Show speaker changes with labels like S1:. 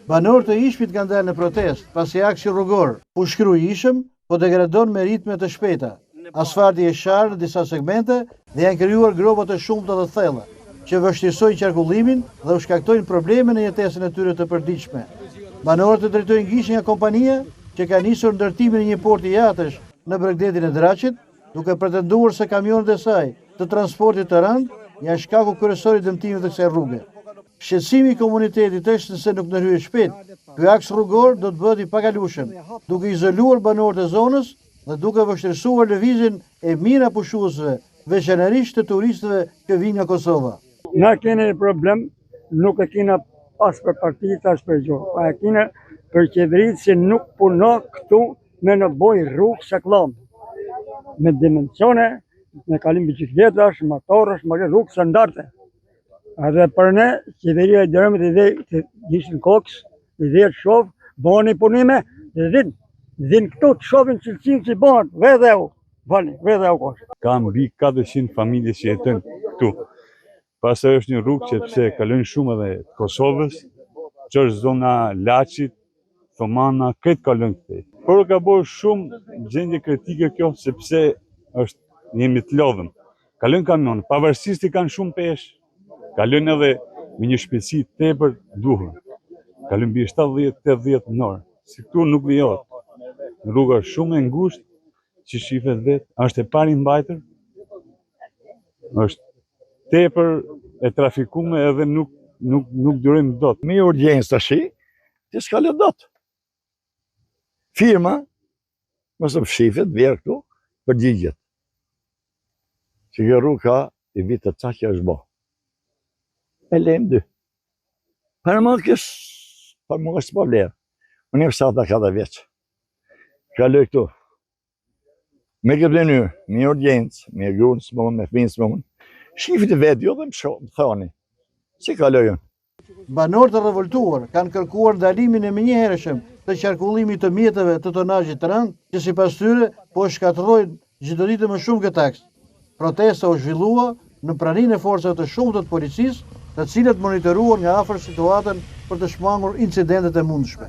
S1: Banorët e Ishpit kanë dalë në protest pasi aksi rrugor u shkruajishëm po degradon me ritme të shpejta. Asfalti është qarë në disa segmente dhe janë krijuar gropa të shumta të thella, që vështirësojnë qarkullimin dhe u shkaktojnë probleme në jetesën e tyre të përditshme. Banorët e drejtojnë gishtin nga kompania që ka nisur ndërtimin e një porti jatësh në Bregdetin e Draçit, duke pretenduar se kamionet e saj të transportit të rënd janë shkaku kryesor i dëmtimit të kësaj rruge. Shqetësimi i komunitetit është se nuk ndërhyet shpejt. Ky aks rrugor do të bëhet i pakalueshëm, duke izoluar banorët e zonës dhe duke vështirësuar lëvizjen e mira pushuesve, veçanërisht të turistëve që vinë nga Kosova.
S2: Na kene problem, nuk e kena as për partitë, as për gjë. Pa e kena për qeveritë që nuk punon këtu me në boj rrugë shaklam. Me dimensione, me kalim bicikletash, motorësh, me rrugë standarde. Edhe për ne, qeveria e dërëmit i dhe të gjishtin koks, i dhe të shofë, bëni punime, dhe dhinë këtu të shofin cilësin që bënë, vedhe u kosh.
S3: Ka mbi 400 familje që jetojnë këtu. Pastaj është një rrugë që pse kalojnë shumë edhe Kosovës, që është zona Laçit, Thomana, këtë kalojnë këtej. Por ka bërë shumë gjendje kritike kjo, sepse jemi të lodhëm. Kalojnë kamion, pavarësisht i kanë shumë peshë, kalojnë edhe me një shpejtësi tepër duhur. Kalojnë mbi 70-80 në orë. Si këtu nuk lejohet. Rruga është shumë e ngushtë, që shifet vetë, është e pari mbajtur, është tepër e trafikume edhe nuk durojmë dot.
S4: Me urgjencë tash, ti s'ka lë dot. Firma, mos të shifet, vjerë këtu, përgjigjet. Që kjo rrugë ka i vitë të që është bo. E lejmë dy. Për më është po vlerë. Unë e pësata ka dhe vjeqë. Kaloj këtu. Me këtë mënyrë, me urgjencë, me grunë së mënë, me fminë së mënë. Shifit e vetë, jo dhe më thoni. Si kaloj unë?
S1: Banorët e revoltuar kanë kërkuar ndalimin e menjëhershëm të qarkullimit të mjeteve të tonazhit të rënd, që sipas tyre po shkatërrojnë çdo ditë më shumë këtë aks. Protesta u zhvillua në praninë e forcave të shumta të policisë, të cilët monitoruan nga afër situatën për të shmangur incidentet e mundshme.